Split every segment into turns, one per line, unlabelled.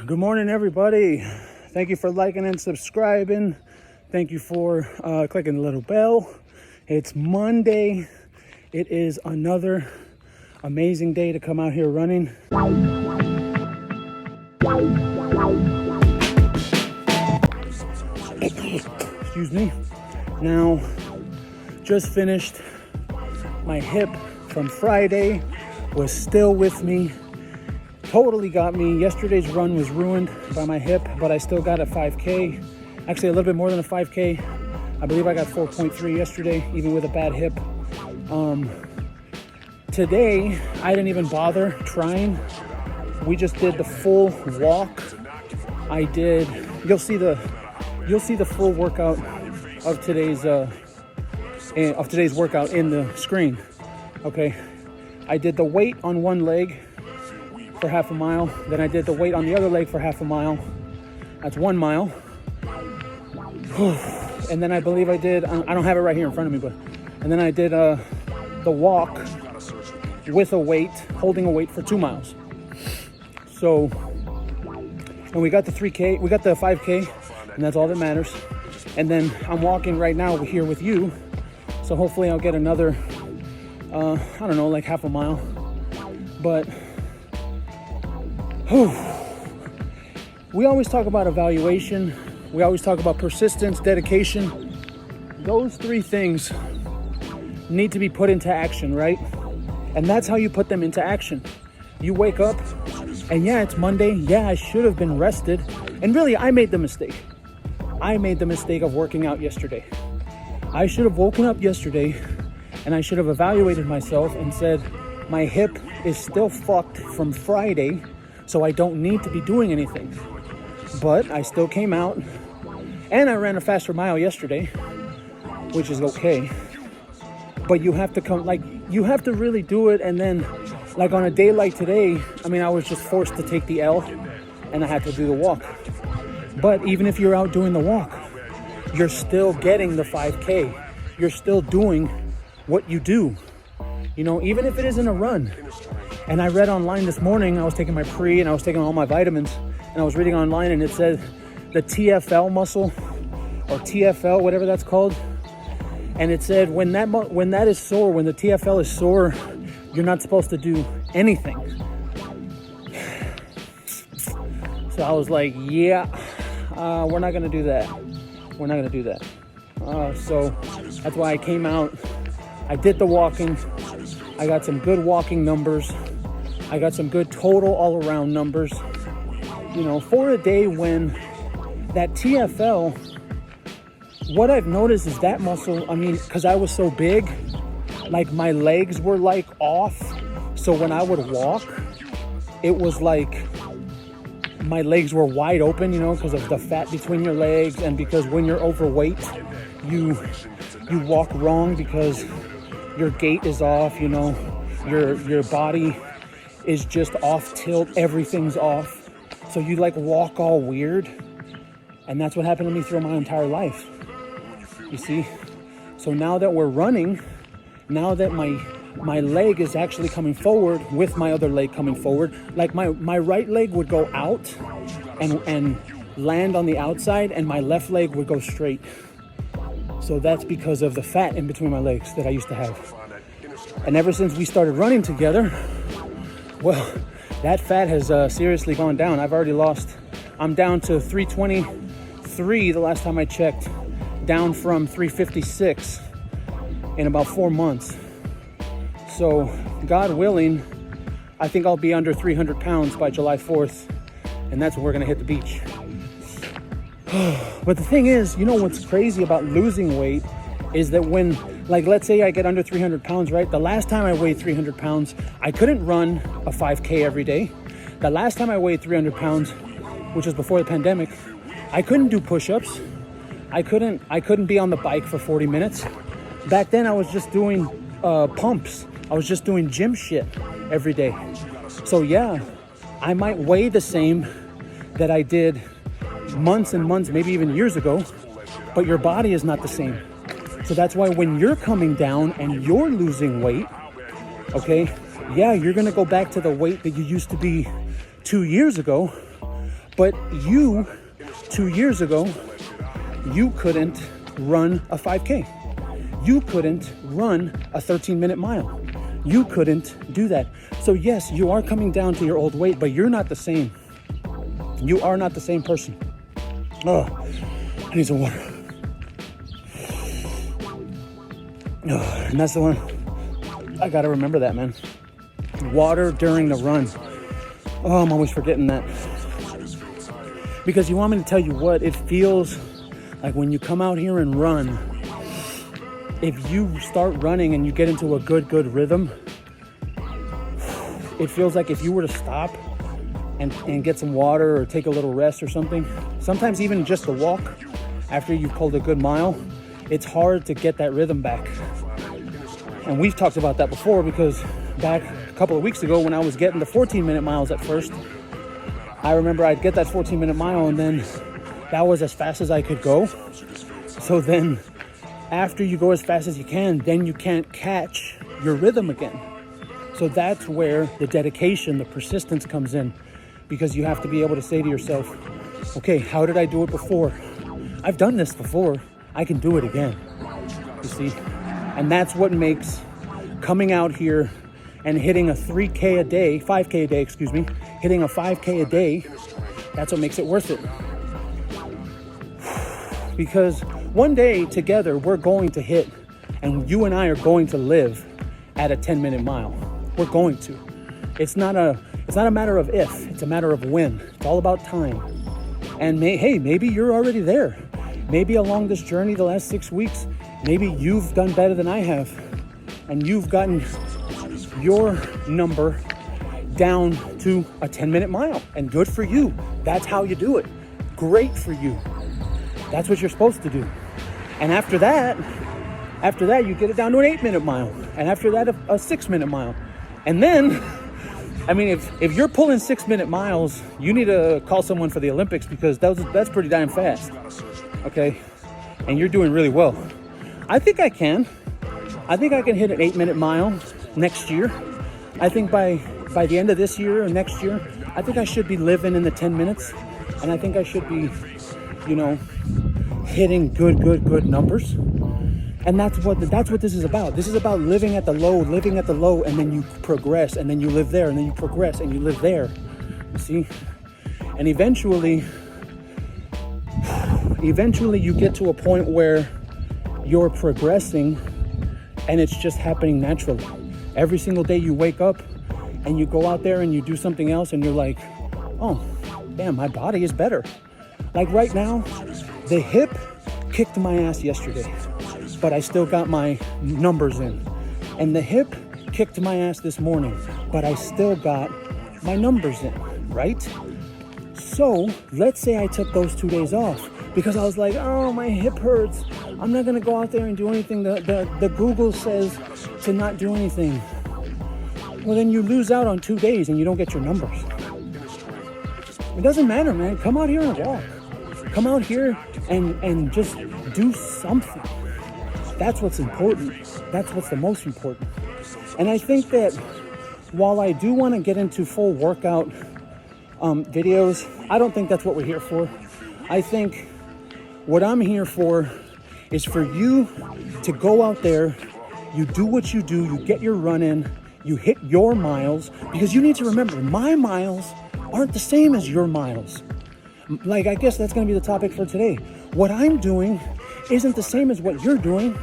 Good morning, everybody. Thank you for liking and subscribing. Thank you for clicking the little bell. It's Monday. It is another amazing day to come out here running. Excuse me. Now, just finished. My hip from Friday was still with me. Totally got me. Yesterday's run was ruined by my hip, but I still got a 5K. Actually, a little bit more than a 5K. I believe I got 4.3 yesterday, even with a bad hip. Today, I didn't even bother trying. We just did the full walk. You'll see the full workout of today's workout in the screen. Okay, I did the weight on one leg for half a mile. Then I did the weight on the other leg for half a mile. That's 1 mile. And then I believe I did, I don't have it right here in front of me, and then I did the walk with a weight, holding a weight for 2 miles. So, and we got the 3K, we got the 5K, and that's all that matters. And then I'm walking right now here with you. So hopefully I'll get another, I don't know, like half a mile. But, we always talk about evaluation. We always talk about persistence, dedication. Those three things need to be put into action, right? And that's how you put them into action. You wake up and yeah, it's Monday. Yeah, I should have been rested. And really, I made the mistake. I made the mistake of working out yesterday. I should have woken up yesterday and I should have evaluated myself and said, my hip is still fucked from Friday, so I don't need to be doing anything. But I still came out and I ran a faster mile yesterday, which is okay. But you have to you have to really do it. And then like on a day like today, I was just forced to take the L and I had to do the walk. But even if you're out doing the walk, you're still getting the 5K. You're still doing what you do, even if it isn't a run. And I read online this morning, I was taking my pre and I was taking all my vitamins, and I was reading online and it said the TFL muscle or TFL, whatever that's called. And it said when that is sore, when the TFL is sore, you're not supposed to do anything. So I was like, yeah, we're not going to do that. We're not going to do that. So that's why I came out. I did the walking. I got some good walking numbers. I got some good total all around numbers. For a day when that TFL, what I've noticed is that muscle, because I was so big, like my legs were like off. So when I would walk, it was like my legs were wide open, because of the fat between your legs. And because when you're overweight, you walk wrong because your gait is off, your body is just off tilt. Everything's off. So you walk all weird. And that's what happened to me through my entire life. You see? So now that we're running, now that my leg is actually coming forward with my other leg coming forward, like my right leg would go out and land on the outside, and my left leg would go straight. So that's because of the fat in between my legs that I used to have. And ever since we started running together, well, that fat has seriously gone down. I'm down to 323 the last time I checked, down from 356 in about 4 months. So God willing, I think I'll be under 300 pounds by July 4th. And that's when we're gonna hit the beach. But the thing is, what's crazy about losing weight is that when, let's say I get under 300 pounds, right? The last time I weighed 300 pounds, I couldn't run a 5K every day. The last time I weighed 300 pounds, which was before the pandemic, I couldn't do push-ups. I couldn't be on the bike for 40 minutes. Back then I was just doing pumps. I was just doing gym shit every day. So yeah, I might weigh the same that I did months and months, maybe even years ago, but your body is not the same. So that's why when you're coming down and you're losing weight, okay, yeah, you're gonna go back to the weight that you used to be 2 years ago, But you, 2 years ago, you couldn't run a 5K. You couldn't run a 13-minute mile. You couldn't do that. So yes, you are coming down to your old weight, but you're not the same. You are not the same person. Oh, I need some water. Oh, and that's the one. I gotta remember that, man. Water during the run. Oh, I'm always forgetting that. Because you want me to tell you what, it feels like when you come out here and run, if you start running and you get into a good rhythm, it feels like if you were to stop and get some water or take a little rest or something, sometimes even just a walk after you've pulled a good mile, it's hard to get that rhythm back. And we've talked about that before, because back a couple of weeks ago when I was getting the 14-minute miles at first, I remember I'd get that 14-minute mile and then that was as fast as I could go. So then after you go as fast as you can, then you can't catch your rhythm again. So that's where the dedication, the persistence comes in, because you have to be able to say to yourself, okay, how did I do it before? I've done this before. I can do it again. You see? And that's what makes coming out here and hitting a 3K a day, 5K a day, excuse me, hitting a 5K a day, that's what makes it worth it. Because one day together, we're going to hit, and you and I are going to live at a 10-minute mile. We're going to. It's not a matter of if, it's a matter of when. It's all about time. And hey, maybe you're already there. Maybe along this journey, the last 6 weeks, maybe you've done better than I have, and you've gotten your number down to a 10-minute mile, and good for you. That's how you do it. Great for you. That's what you're supposed to do. And after that, you get it down to an 8-minute mile, and after that, a 6-minute mile. And then, I mean, if you're pulling 6-minute miles, you need to call someone for the Olympics, because that's pretty damn fast. Okay? And you're doing really well. I think I can hit an 8-minute mile next year. I think by the end of this year or next year, I think I should be living in the 10 minutes. And I think I should be, hitting good numbers. And that's what this is about. This is about living at the low, and then you progress, and then you live there, and then you progress, and you live there. You see? And eventually you get to a point where you're progressing, and it's just happening naturally. Every single day you wake up and you go out there and you do something else, and you're like, oh, damn, my body is better. Like right now, the hip kicked my ass yesterday, but I still got my numbers in. And the hip kicked my ass this morning, but I still got my numbers in, right? So let's say I took those 2 days off because I was like, oh, my hip hurts. I'm not gonna go out there and do anything. The Google says to not do anything. Well, then you lose out on 2 days and you don't get your numbers. It doesn't matter, man. Come out here and walk. Come out here and just do something. That's what's important. That's what's the most important. And I think that while I do want to get into full workout videos, I don't think that's what we're here for. I think what I'm here for is for you to go out there, you do what you do, you get your run in, you hit your miles, because you need to remember, my miles aren't the same as your miles. Like, I guess that's going to be the topic for today. What I'm doing isn't the same as what you're doing.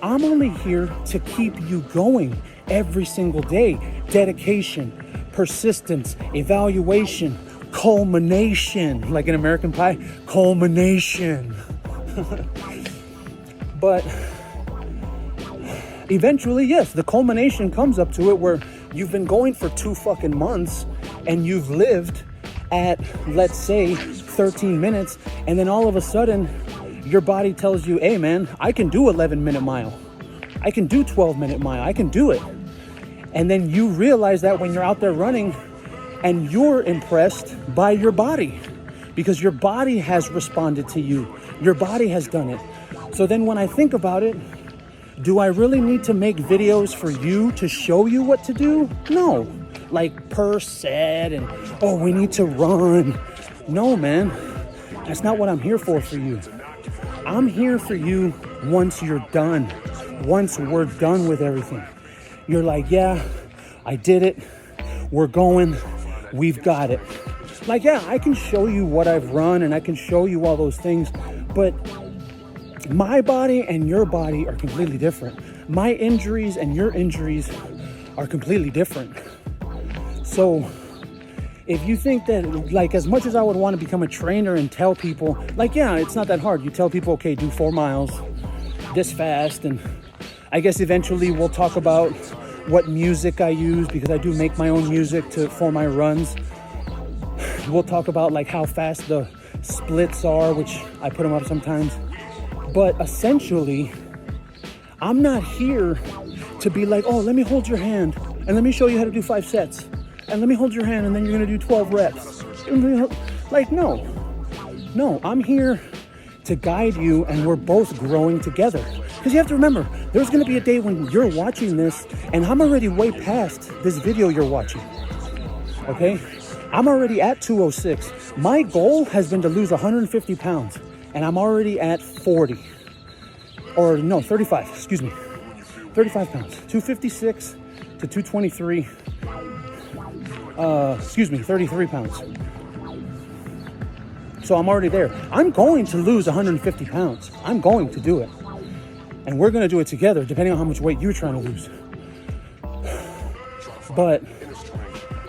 I'm only here to keep you going every single day. Dedication, persistence, evaluation, culmination, like in American Pie, culmination. But eventually, yes, the culmination comes up to it where you've been going for 2 fucking months and you've lived at, let's say, 13 minutes, and then all of a sudden your body tells you, hey man, I can do 11-minute mile, I can do 12-minute mile, I can do it. And then you realize that when you're out there running, and you're impressed by your body because your body has responded to you, your body has done it. So then when I think about it, do I really need to make videos for you to show you what to do? No. Like per set, and oh, we need to run No, man, that's not what I'm here for you. I'm here for you once you're done. Once we're done with everything. You're like, yeah, I did it. We're going. We've got it. Like, yeah, I can show you what I've run and I can show you all those things, but my body and your body are completely different. My injuries and your injuries are completely different. So if you think that, like, as much as I would want to become a trainer and tell people, like, yeah, it's not that hard. You tell people, okay, do 4 miles this fast. And I guess eventually we'll talk about what music I use, because I do make my own music for my runs. We'll talk about like how fast the splits are, which I put them up sometimes. But essentially, I'm not here to be like, oh, let me hold your hand and let me show you how to do 5 sets. And let me hold your hand and then you're gonna do 12 reps. Like, no, I'm here to guide you, and we're both growing together. Because you have to remember, there's gonna be a day when you're watching this and I'm already way past this video you're watching, okay? I'm already at 206. My goal has been to lose 150 pounds, and I'm already at 40. Or no, 35, excuse me. 35 pounds, 256 to 223. 33 pounds. So I'm already there. I'm going to lose 150 pounds. I'm going to do it. And we're going to do it together, depending on how much weight you're trying to lose. But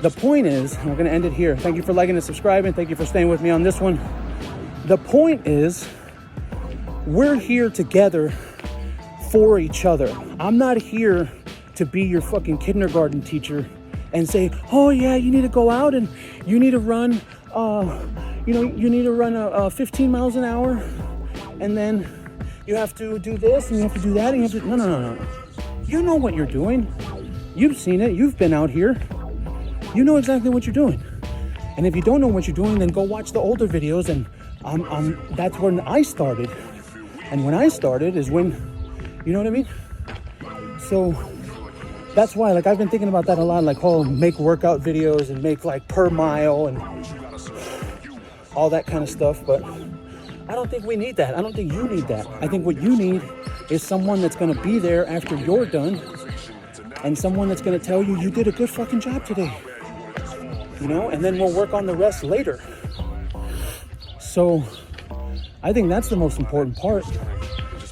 the point is, and we're going to end it here. Thank you for liking and subscribing. Thank you for staying with me on this one. The point is, we're here together for each other. I'm not here to be your fucking kindergarten teacher and say, oh yeah, you need to go out and you need to run, you need to run 15 miles an hour, and then you have to do this and you have to do that, and you have to, no. You know what you're doing. You've seen it. You've been out here. You know exactly what you're doing. And if you don't know what you're doing, then go watch the older videos. And that's when I started. And when I started is when, you know what I mean? So that's why, like, I've been thinking about that a lot, like, oh, make workout videos and make like per mile and all that kind of stuff. But I don't think we need that. I don't think you need that. I think what you need is someone that's going to be there after you're done, and someone that's going to tell you, you did a good fucking job today. You know, and then we'll work on the rest later. So I think that's the most important part,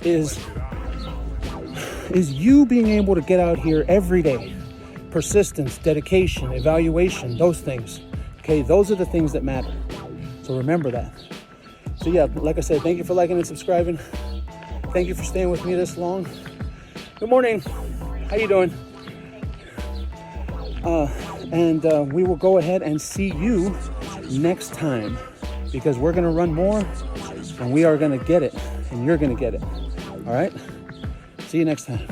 is you being able to get out here every day. Persistence, dedication, evaluation, those things. Okay, those are the things that matter. So remember that. So yeah, like I said, thank you for liking and subscribing. Thank you for staying with me this long. Good morning. How you doing? And we will go ahead and see you next time, because we're going to run more and we are going to get it, and you're going to get it. All right. See you next time.